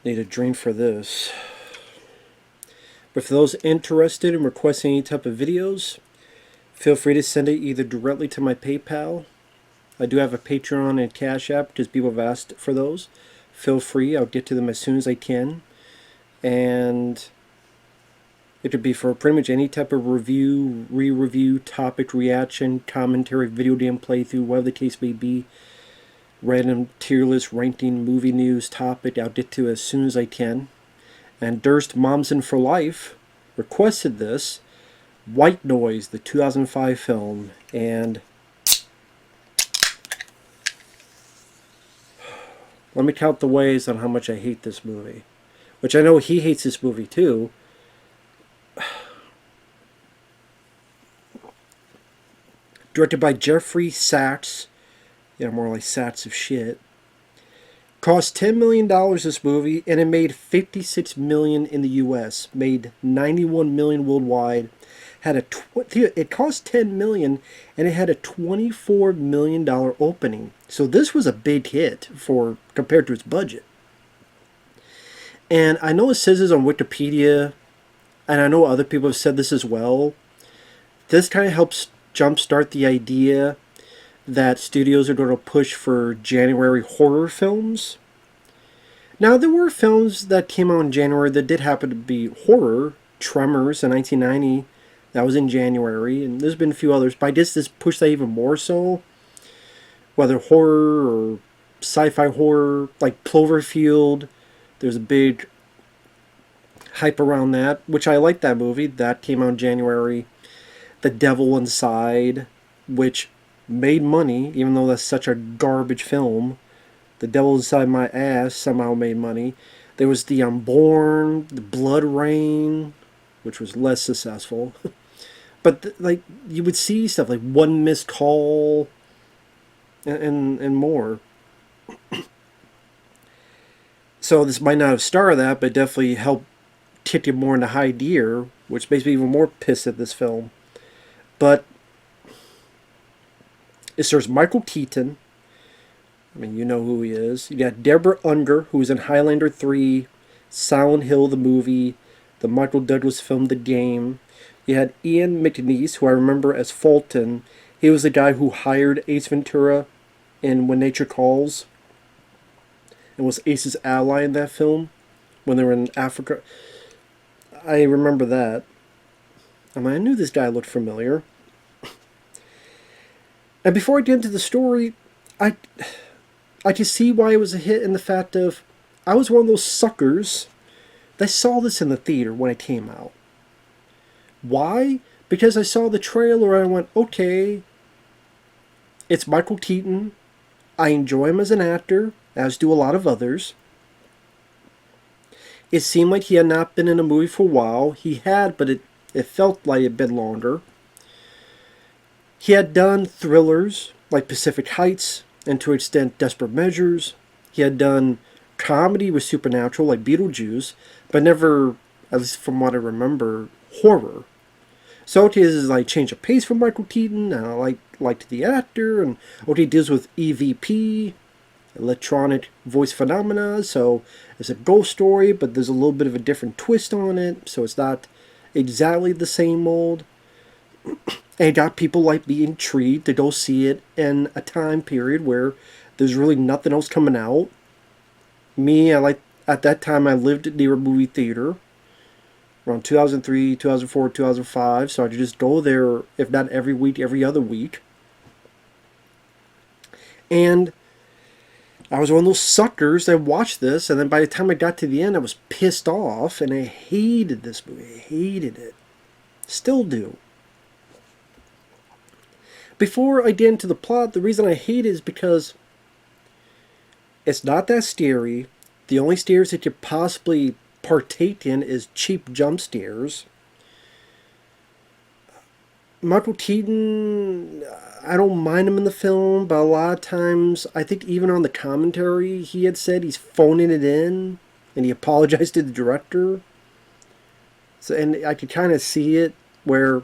Need a drink for this. But for those interested in requesting any type of videos, feel free to send it either directly to my PayPal. I do have a Patreon and CashApp because people have asked for those. Feel free, I'll get to them as soon as I can. And it could be for pretty much any type of review, re-review, topic, reaction, commentary, video game playthrough, whatever the case may be. Random tier list, ranking, movie news, topic, I'll get to as soon as I can. And Durst Momsen for Life requested this. White Noise, the 2005 film. And let me count the ways on how much I hate this movie. Which I know he hates this movie too. Directed by Geoffrey Sax. Yeah, more like Sats of shit. Cost $10 million this movie, and it made $56 million in the U.S. Made $91 million worldwide. It cost $10 million, and it had a $24 million opening. So this was a big hit compared to its budget. And I know it says this on Wikipedia, and I know other people have said this as well. This kind of helps jumpstart the idea that studios are going to push for January horror films. Now, there were films that came out in January that did happen to be horror. Tremors in 1990, that was in January, and there's been a few others, but I guess this pushed that even more so. Whether horror or sci-fi horror, like Cloverfield, there's a big hype around that, which I like that movie. That came out in January. The Devil Inside, which made money, even though that's such a garbage film. The Devil Inside My Ass somehow made money. There was The Unborn, The Blood Rain, which was less successful. But like you would see stuff like One Missed Call and more. So this might not have started that, but definitely helped kick it more into high gear, which makes me even more pissed at this film. But it stars Michael Keaton. I mean, you know who he is. You got Deborah Unger, who was in Highlander 3, Silent Hill the movie, the Michael Douglas film The Game. You had Ian McNeice, who I remember as Fulton. He was the guy who hired Ace Ventura in When Nature Calls, and was Ace's ally in that film when they were in Africa. I remember that. I mean, I knew this guy looked familiar. And before I get into the story, I can see why it was a hit in the fact of I was one of those suckers that saw this in the theater when it came out. Why? Because I saw the trailer and I went, okay, it's Michael Keaton. I enjoy him as an actor, as do a lot of others. It seemed like he had not been in a movie for a while. He had, but it felt like it had been longer. He had done thrillers like Pacific Heights and to an extent Desperate Measures. He had done comedy with Supernatural like Beetlejuice, but never, at least from what I remember, horror. So it is like change of pace for Michael Keaton, and I liked the actor, and what he deals with EVP, electronic voice phenomena, so it's a ghost story, but there's a little bit of a different twist on it, so it's not exactly the same mold. And it got people like me intrigued to go see it in a time period where there's really nothing else coming out. At that time I lived near a movie theater around 2003, 2004, 2005, so I could just go there, if not every week, every other week. And I was one of those suckers that watched this, and then by the time I got to the end, I was pissed off, and I hated this movie. I hated it. Still do. Before I get into the plot, the reason I hate it is because it's not that scary. The only scares that you possibly partake in is cheap jump scares. Michael Keaton, I don't mind him in the film, but a lot of times, I think even on the commentary, he had said he's phoning it in, and he apologized to the director. So, and I could kind of see it, where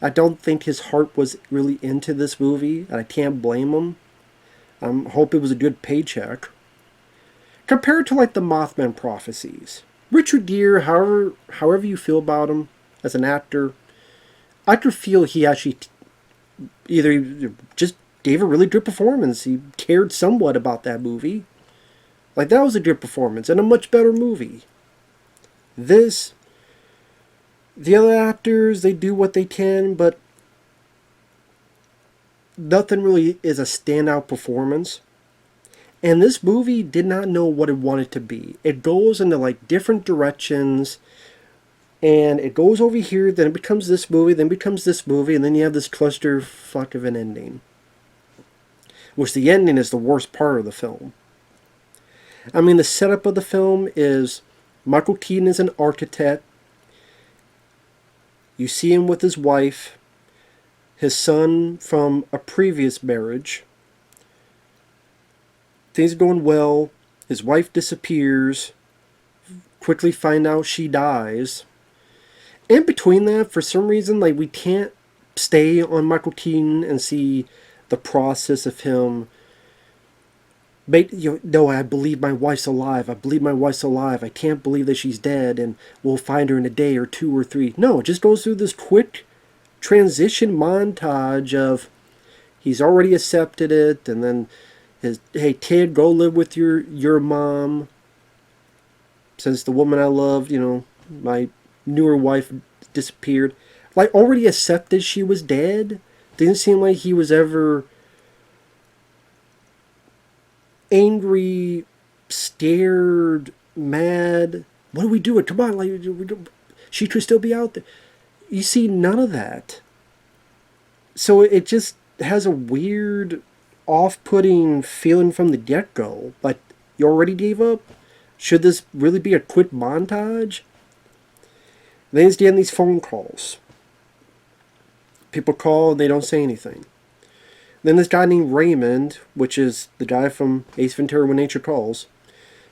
I don't think his heart was really into this movie, and I can't blame him. I hope it was a good paycheck. compared to like the Mothman prophecies. Richard Gere, however you feel about him as an actor, I could feel he actually either just gave a really good performance. He cared somewhat about that movie. Like, that was a good performance and a much better movie. This, the other actors, they do what they can, but nothing really is a standout performance. And this movie did not know what it wanted to be. It goes into like different directions, and it goes over here, then it becomes this movie, then it becomes this movie, and then you have this clusterfuck of an ending. Which the ending is the worst part of the film. I mean, the setup of the film is Michael Keaton is an architect. You see him with his wife, his son from a previous marriage. Things are going well. His wife disappears. Quickly find out she dies. In between that, for some reason, like, we can't stay on Michael Keaton and see the process of him. No, I believe my wife's alive. I believe my wife's alive. I can't believe that she's dead, and we'll find her in a day or 2 or 3. No, it just goes through this quick transition montage of he's already accepted it, and then hey kid, go live with your mom. Since the woman I loved, my newer wife disappeared. Like, already accepted she was dead. Didn't seem like he was ever angry, scared, mad. What do we do? Come on, like, she could still be out there. You see none of that. So it just has a weird, off-putting feeling from the get-go. Like, you already gave up? Should this really be a quick montage? Then he's getting these phone calls. People call and they don't say anything. Then this guy named Raymond, which is the guy from Ace Ventura When Nature Calls,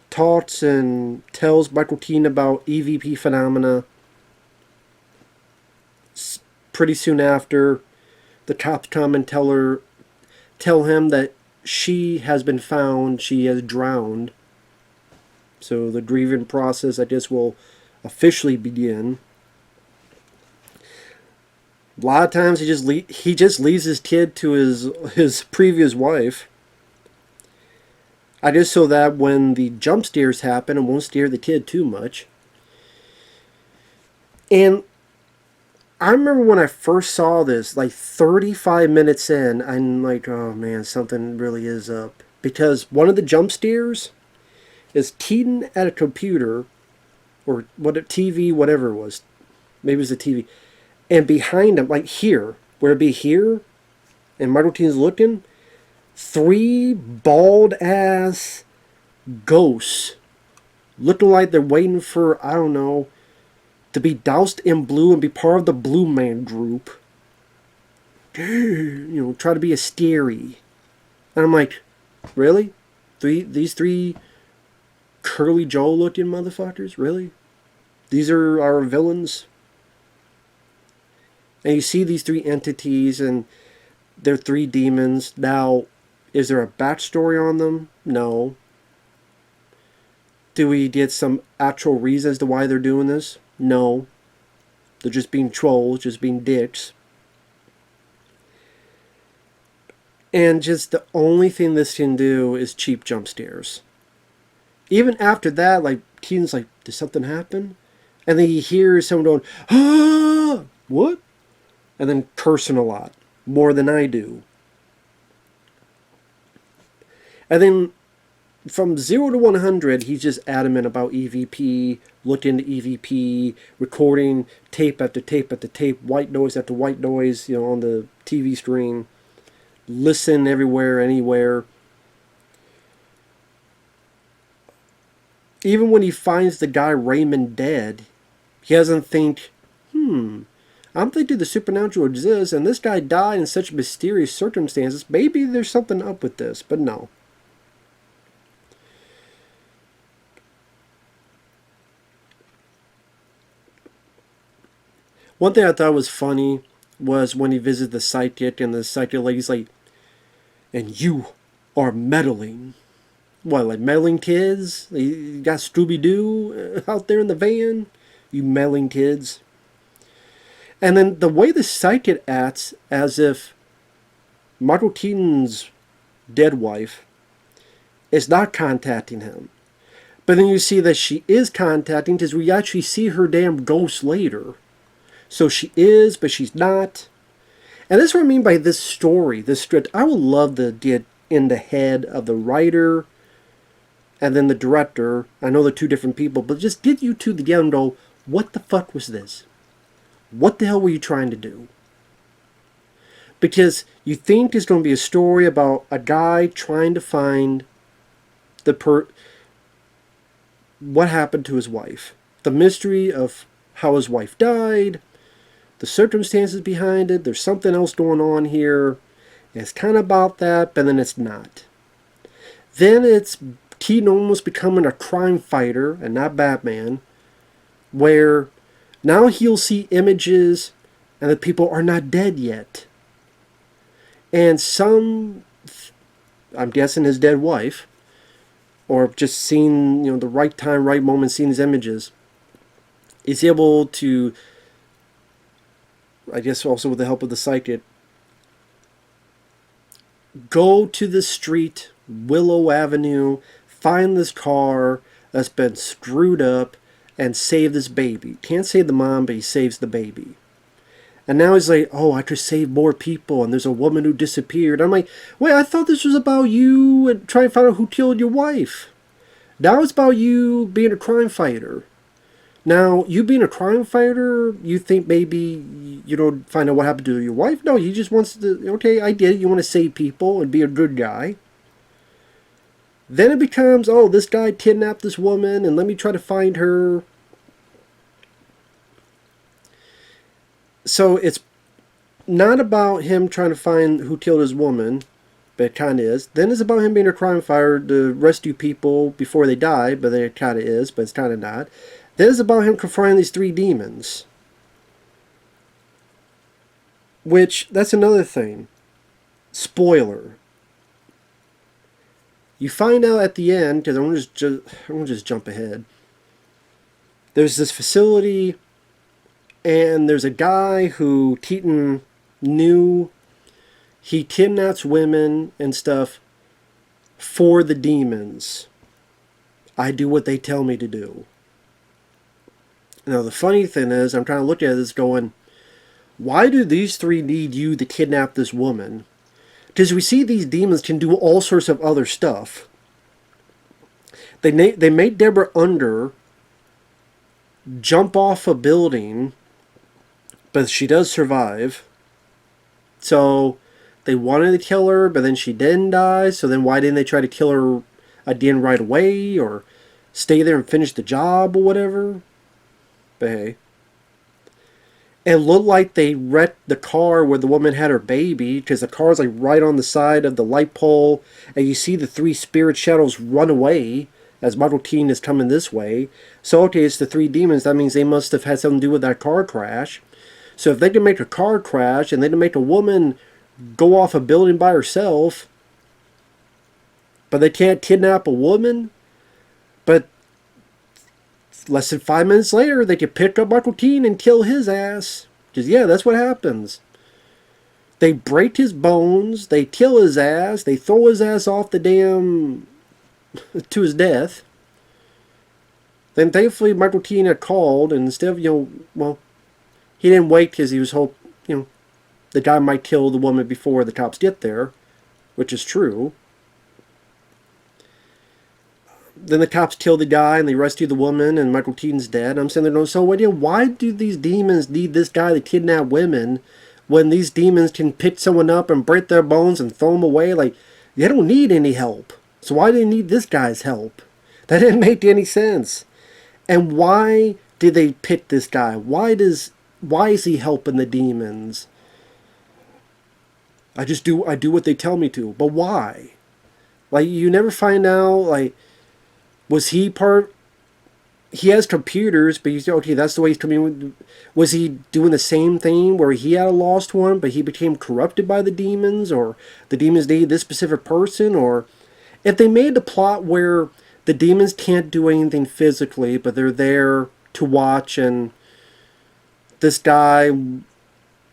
talks and tells Michael Keaton about EVP phenomena. Pretty soon after, the cops come and tell him that she has been found, she has drowned. So the grieving process, I guess, will officially begin. A lot of times he just leaves his kid to his previous wife. I guess so that when the jump scares happen, it won't scare the kid too much. And I remember when I first saw this, like 35 minutes in, I'm like, oh man, something really is up. Because one of the jump scares is Keaton at a computer, or what, a TV, whatever it was. Maybe it was a TV. And behind him, like here, where it'd be here, and Michael Keaton's looking, 3 bald-ass ghosts looking like they're waiting for, I don't know, to be doused in blue and be part of the Blue Man group. Try to be a scary. And I'm like, really? These 3 Curly Joe looking motherfuckers? Really? These are our villains? And you see these 3 entities, and they're 3 demons. Now, is there a backstory on them? No. Do we get some actual reason as to why they're doing this? No. They're just being trolls, just being dicks. And just the only thing this can do is cheap jump scares. Even after that, like, Keaton's like, did something happen? And then he hears someone going, ah! What? And then cursing a lot. More than I do. And then from 0 to 100, he's just adamant about EVP, looked into EVP, recording tape after tape after tape, white noise after white noise, on the TV screen. Listen everywhere, anywhere. Even when he finds the guy Raymond dead, he doesn't think, I'm thinking the supernatural exists, and this guy died in such mysterious circumstances. Maybe there's something up with this, but no. One thing I thought was funny was when he visited the psychic, and the psychic lady's like, and you are meddling. What, like meddling kids? You got Scooby-Doo out there in the van? You meddling kids. And then the way the psychic acts as if Michael Keaton's dead wife is not contacting him. But then you see that she is contacting because we actually see her damn ghost later. So she is, but she's not. And that's what I mean by this story, this script. I would love to get in the head of the writer and then the director. I know they're two different people, but just get you two together and go, what the fuck was this? What the hell were you trying to do? Because you think it's going to be a story about a guy trying to find what happened to his wife. The mystery of how his wife died, the circumstances behind it. There's something else going on here. It's kind of about that, but then it's not. Then it's Keaton almost becoming a crime fighter and not Batman, where now he'll see images and the people are not dead yet. And some, I'm guessing his dead wife, or just seeing, the right time, right moment, seeing his images, is able to, I guess also with the help of the psychic, go to the street, Willow Avenue, find this car that's been screwed up, and save this baby. Can't save the mom, but he saves the baby. And now he's like, oh, I could save more people, and there's a woman who disappeared. I'm like, wait, I thought this was about you and trying to find out who killed your wife. Now it's about you being a crime fighter. Now, you being a crime fighter, you think maybe you don't find out what happened to your wife? No, you just want to, okay, I get it. You want to save people and be a good guy. Then it becomes, oh, this guy kidnapped this woman, and let me try to find her. So it's not about him trying to find who killed his woman, but it kind of is. Then it's about him being a crime fighter to rescue people before they die, but it kind of is, but it's kind of not. Then it's about him confronting these three demons. Which, that's another thing. Spoiler. You find out at the end, because I'm going to just jump ahead. There's this facility, and there's a guy who Keaton knew. He kidnaps women and stuff for the demons. I do what they tell me to do. Now, the funny thing is, I'm trying to look at this going, why do these three need you to kidnap this woman? Because we see these demons can do all sorts of other stuff. They made Deborah Unger jump off a building, but she does survive. So they wanted to kill her, but then she didn't die. So then why didn't they try to kill her again right away, or stay there and finish the job or whatever? But hey. It looked like they wrecked the car where the woman had her baby, because the car's like right on the side of the light pole, and you see the three spirit shadows run away as Michael Keaton is coming this way. So okay, it's the three demons. That means they must have had something to do with that car crash. So if they can make a car crash and they can make a woman go off a building by herself, but they can't kidnap a woman, but less than 5 minutes later, they could pick up Michael Keaton and kill his ass. Because, yeah, that's what happens. They break his bones, they kill his ass, they throw his ass off the damn to his death. Then, thankfully, Michael Keaton had called, and instead of, he didn't wait because he was hoping, the guy might kill the woman before the cops get there, which is true. Then the cops kill the guy and they rescue the woman, and Michael Keaton's dead. I'm sitting there going, so why do these demons need this guy to kidnap women when these demons can pick someone up and break their bones and throw them away? Like, they don't need any help. So why do they need this guy's help? That didn't make any sense. And why did they pick this guy? Why is he helping the demons? I do what they tell me to. But why? Like, you never find out, like, was he part... He has computers, but you say, okay, that's the way he's coming. Was he doing the same thing where he had a lost one, but he became corrupted by the demons, or the demons needed this specific person, or... If they made the plot where the demons can't do anything physically, but they're there to watch, and this guy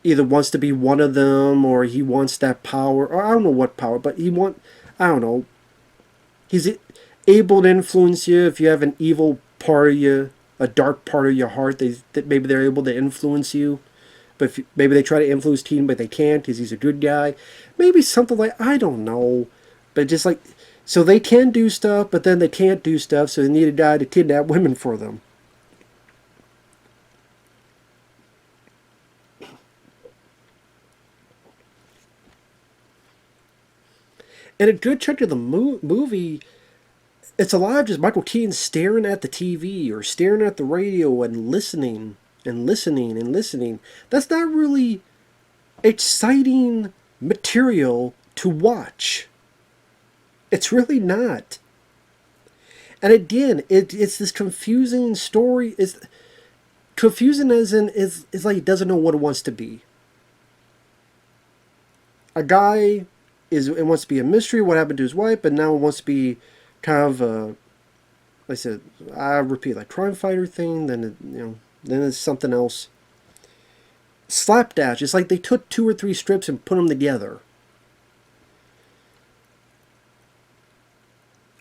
either wants to be one of them or he wants that power, or I don't know what power, but I don't know, he's able to influence you. If you have an evil part of you, a dark part of your heart, that maybe they're able to influence you. But maybe they try to influence Keaton, but they can't because he's a good guy. Maybe something like, I don't know. But just like, so they can do stuff, but then they can't do stuff, so they need a guy to kidnap women for them. And a good chunk of the movie, it's a lot of just Michael Keaton staring at the TV or staring at the radio and listening and listening and listening. That's not really exciting material to watch. It's really not. And again, it's this confusing story. It's confusing as in is like he doesn't know what it wants to be. A guy it wants to be a mystery, what happened to his wife, but now it wants to be kind of a, like I said, I repeat, like crime fighter thing. Then it's something else. Slapdash. It's like they took 2 or 3 strips and put them together.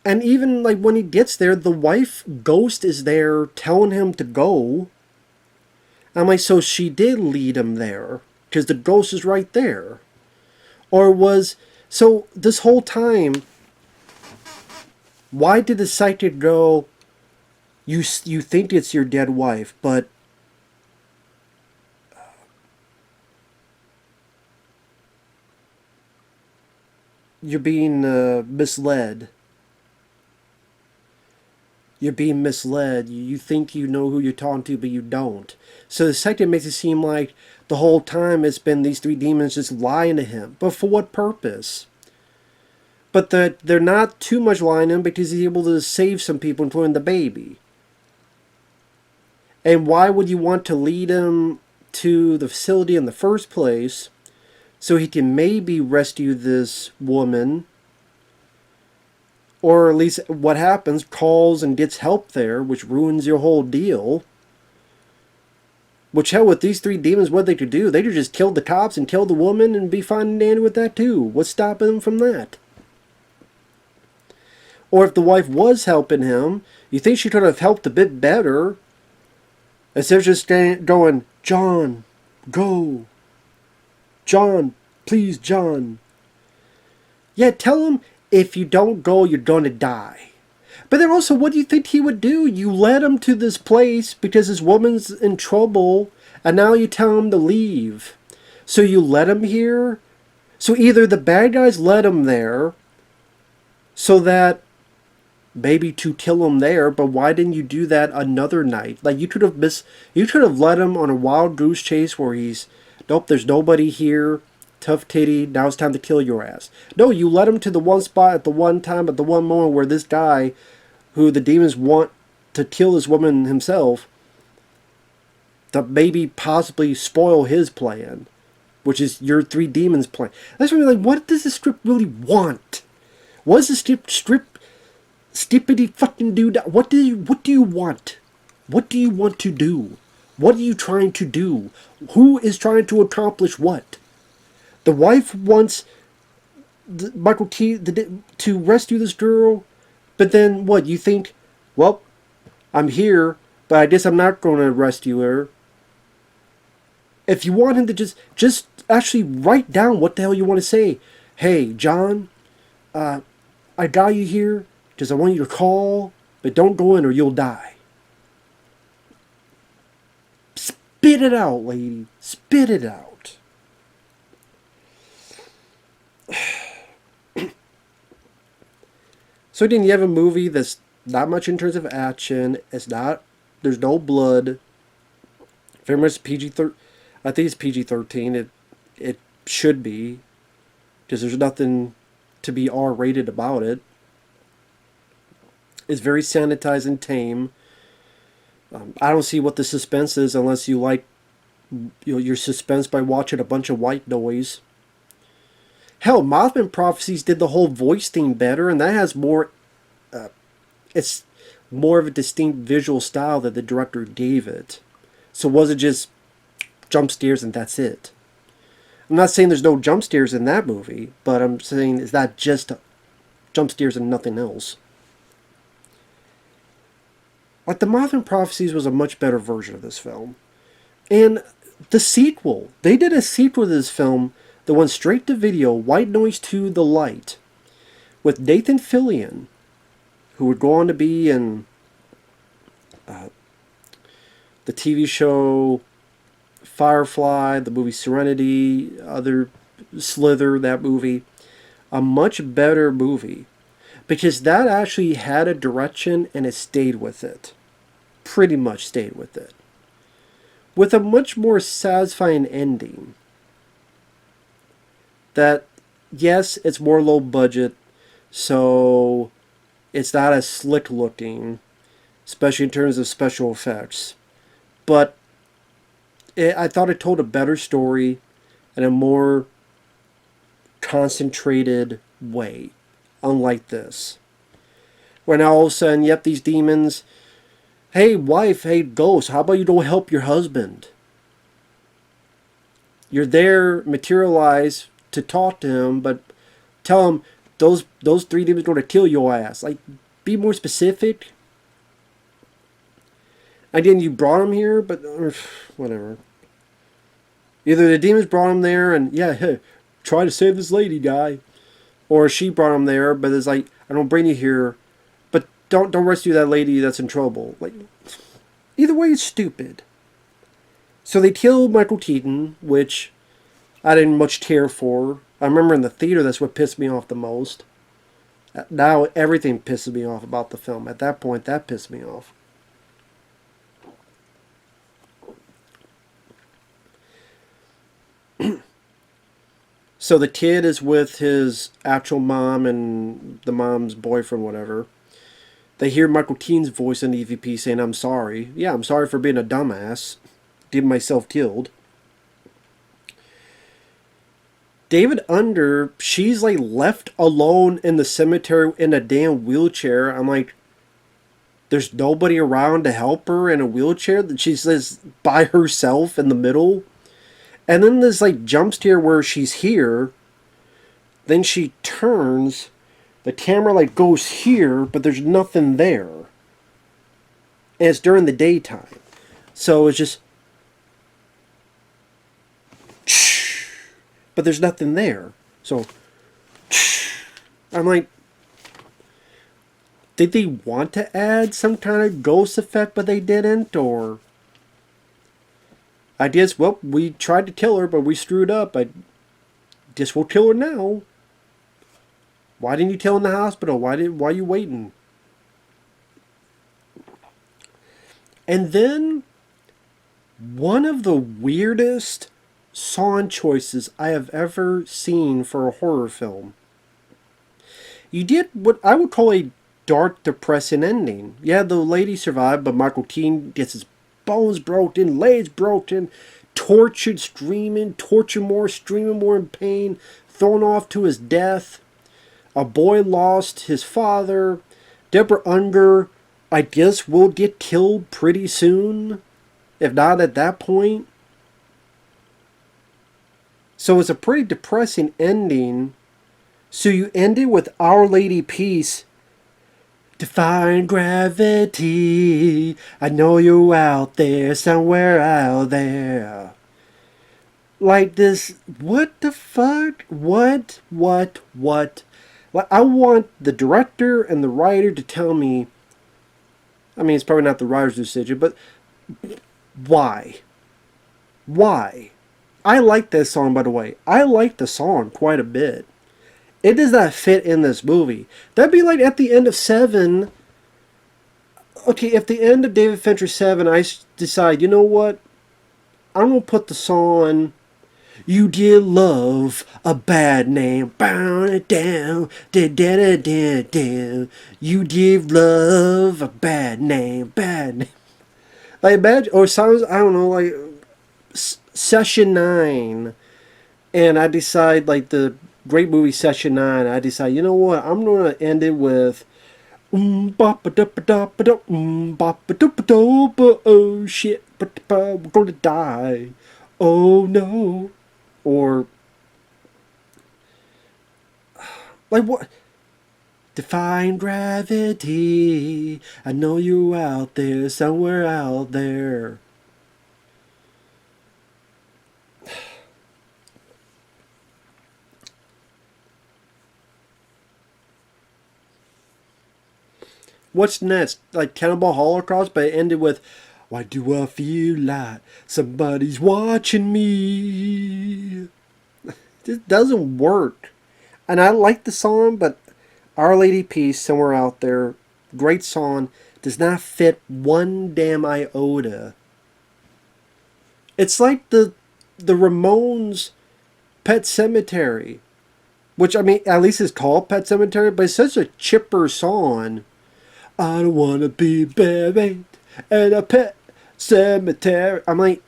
And even like when he gets there, the wife ghost is there telling him to go. I'm like, so she did lead him there because the ghost is right there, or was so this whole time? Why did the psychic go? You think it's your dead wife, but you're being misled. You're being misled. You think you know who you're talking to, but you don't. So the second makes it seem like the whole time it's been these 3 demons just lying to him. But for what purpose? But they're not too much lying to him because he's able to save some people, including the baby. And why would you want to lead him to the facility in the first place so he can maybe rescue this woman? Or at least what happens, calls and gets help there, which ruins your whole deal. Which, hell, with these 3 demons, what they could do, they could just kill the cops and kill the woman and be fine and dandy with that too. What's stopping them from that? Or if the wife was helping him, you think she could have helped a bit better, instead of just going, John, go. John, please, John. Yeah, tell him, if you don't go, you're going to die. But then also, what do you think he would do? You led him to this place because his woman's in trouble, and now you tell him to leave. So you led him here? So either the bad guys led him there, so that maybe to kill him there, but why didn't you do that another night? Like, you could have led him on a wild goose chase where nope, there's nobody here. Tough titty, now it's time to kill your ass. No, you led him to the one spot at the one time, at the one moment where this guy, who the demons want to kill this woman himself, to maybe possibly spoil his plan, which is your 3 demons plan. That's what I'm like, what does the script really want? What does the script skippity fucking do? What do you want? What do you want to do? What are you trying to do? Who is trying to accomplish what? The wife wants Michael Keaton to rescue this girl, but then what? You think, well, I'm here, but I guess I'm not going to rescue her. If you want him to just actually write down what the hell you want to say. Hey, John, I got you here because I want you to call, but don't go in or you'll die. Spit it out, lady. Spit it out. So again, you have a movie that's not much in terms of action. There's no blood. Very much PG-13. I think it's PG-13. It should be, because there's nothing to be R-rated about it. It's very sanitized and tame. I don't see what the suspense is unless you like your suspense by watching a bunch of white noise. Hell, Mothman Prophecies did the whole voice thing better, and that has more. It's more of a distinct visual style that the director gave it. So was it just jump scares and that's it? I'm not saying there's no jump scares in that movie, but I'm saying is that just jump scares and nothing else? Like the Mothman Prophecies was a much better version of this film. And the sequel, they did a sequel to this film that went straight to video, White Noise to the Light, with Nathan Fillion, who would go on to be in the TV show Firefly, the movie Serenity, other Slither, that movie. A much better movie. Because that actually had a direction and it stayed with it. Pretty much stayed with it. With a much more satisfying ending. That, yes, it's more low budget, so it's not as slick looking, especially in terms of special effects. But I thought it told a better story in a more concentrated way, unlike this. Where now all of a sudden, yep, these demons, hey wife, hey ghost, how about you don't help your husband? You're there, materialize to talk to him, but tell him those three demons are going to kill your ass. Like, be more specific. Again, you brought him here, but whatever. Either the demons brought him there and, yeah, hey, try to save this lady guy. Or she brought him there, but it's like, I don't bring you here, but don't rescue that lady that's in trouble. Like, either way, it's stupid. So they killed Michael Keaton, which I didn't much care for. I remember in the theater, that's what pissed me off the most. Now everything pisses me off about the film. At that point, that pissed me off. So the kid is with his actual mom and the mom's boyfriend, whatever. They hear Michael Keaton's voice in the EVP saying, I'm sorry. Yeah, I'm sorry for being a dumbass. Getting myself killed. David Unger, she's like left alone in the cemetery in a damn wheelchair. I'm like, there's nobody around to help her in a wheelchair. She says by herself in the middle. And then there's like jump scare where she's here. Then she turns. The camera like goes here, but there's nothing there. And it's during the daytime. So it's just, but there's nothing there. So I'm like, did they want to add some kind of ghost effect, but they didn't? Or I guess, well, we tried to kill her, but we screwed up. I guess we'll kill her now. Why didn't you kill in the hospital? Why are you waiting? And then one of the weirdest song choices I have ever seen for a horror film. You did what I would call a dark, depressing ending. Yeah, the lady survived, but Michael Keaton gets his bones broken, legs broken, tortured, screaming more in pain, thrown off to his death. A boy lost his father. Deborah Unger, I guess, will get killed pretty soon, if not at that point. So it's a pretty depressing ending. So you end it with Our Lady Peace. Defying gravity, I know you're out there, somewhere out there. Like this, what the fuck? What? Like, I want the director and the writer to tell me, I mean, it's probably not the writer's decision, but why? Why? I like this song, by the way. I like the song quite a bit. It does not fit in this movie. That'd be like at the end of 7. Okay, if the end of David Fincher 7, I decide, you know what? I'm going to put the song, You Give Love a Bad Name. Bow down, da da da da da. You give love a bad name, bad name. Like, imagine, or sounds, I don't know, like, Session 9. And I decide, like, the great movie Session 9, I decided, you know what, I'm going to end it with bop a dup a dup a dup bop a dup a dup oh shit, we're going to die. Oh no. Or, like, what? Define gravity. I know you're out there, somewhere out there. What's next? Like Cannibal Holocaust, but it ended with, why do I feel like somebody's watching me? This doesn't work. And I like the song, but Our Lady Peace, Somewhere Out There, great song, does not fit one damn iota. It's like the Ramones' Pet Cemetery, which, I mean, at least it's called Pet Cemetery, but it's such a chipper song. I don't want to be buried in a pet cemetery. I'm like,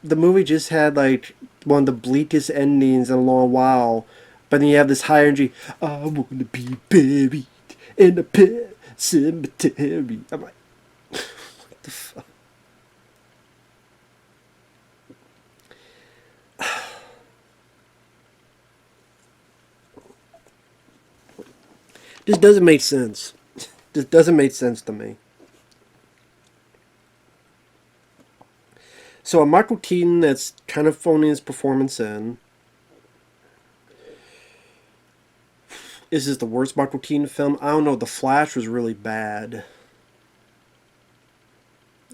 the movie just had like one of the bleakest endings in a long while, but then you have this high energy. I want to be buried in a pet cemetery. I'm like, what the fuck? This doesn't make sense. This doesn't make sense to me. So a Michael Keaton that's kind of phoning his performance in. Is this the worst Michael Keaton film? I don't know. The Flash was really bad.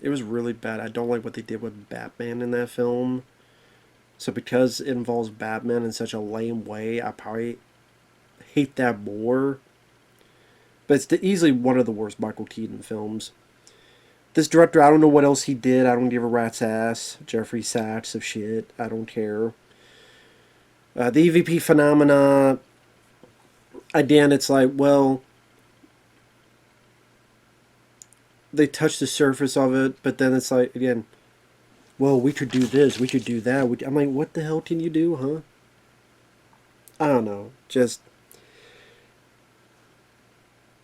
It was really bad. I don't like what they did with Batman in that film. So because it involves Batman in such a lame way, I probably hate that more. But it's easily one of the worst Michael Keaton films. This director, I don't know what else he did. I don't give a rat's ass. Geoffrey Sax of shit. I don't care. The EVP phenomena, again, it's like, well, they touch the surface of it, but then it's like, again, well, we could do this, we could do that. I'm like, what the hell can you do, huh? I don't know. Just,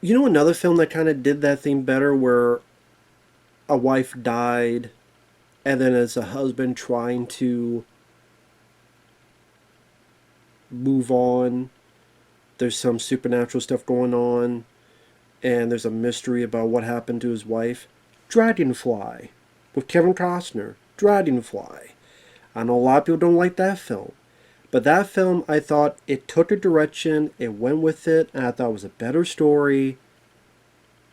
you know, another film that kind of did that thing better, where a wife died, and then as a husband trying to move on, there's some supernatural stuff going on, and there's a mystery about what happened to his wife. Dragonfly, with Kevin Costner. Dragonfly. I know a lot of people don't like that film, but that film, I thought it took a direction, it went with it, and I thought it was a better story.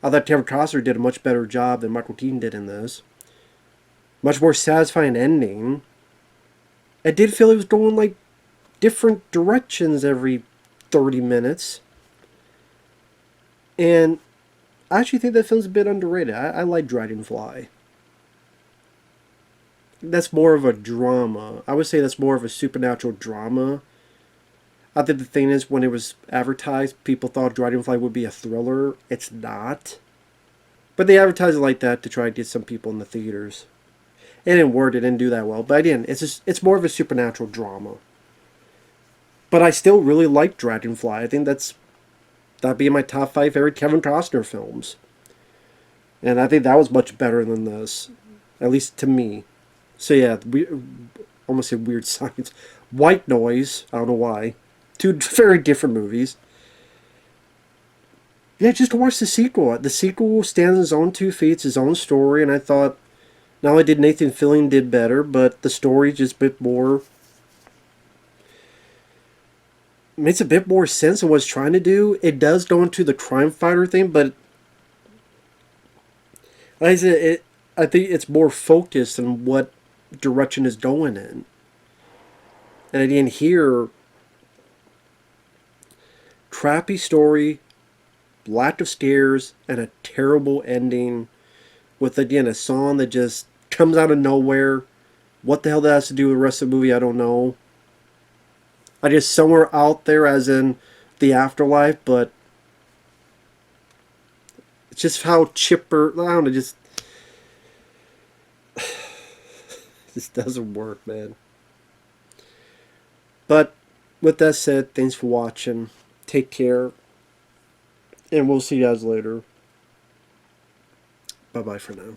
I thought Kevin Costner did a much better job than Michael Keaton did in this. Much more satisfying ending. I did feel it was going like different directions every 30 minutes. And I actually think that film's a bit underrated. I like Dragonfly. That's more of a drama. I would say that's more of a supernatural drama. I think the thing is, when it was advertised, people thought Dragonfly would be a thriller. It's not. But they advertised it like that to try to get some people in the theaters. It didn't work. It didn't do that well. But again, it's more of a supernatural drama. But I still really like Dragonfly. I think that'd be in my top 5 favorite Kevin Costner films. And I think that was much better than this. At least to me. So yeah, we almost said Weird Science. White Noise. I don't know why. 2 very different movies. Yeah, just watch the sequel. The sequel stands on its own 2 feet. It's its own story. And I thought, not only did Nathan Fillion did better, but the story just a bit more... makes a bit more sense of what it's trying to do. It does go into the crime fighter thing, but... like I said, I think it's more focused on what direction is going in. And again, here, crappy story, lack of scares, and a terrible ending with, again, a song that just comes out of nowhere. What the hell that has to do with the rest of the movie, I don't know. I guess somewhere out there, as in the afterlife, but it's just how chipper, I don't know, just this doesn't work, man. But with that said, thanks for watching. Take care. And we'll see you guys later. Bye-bye for now.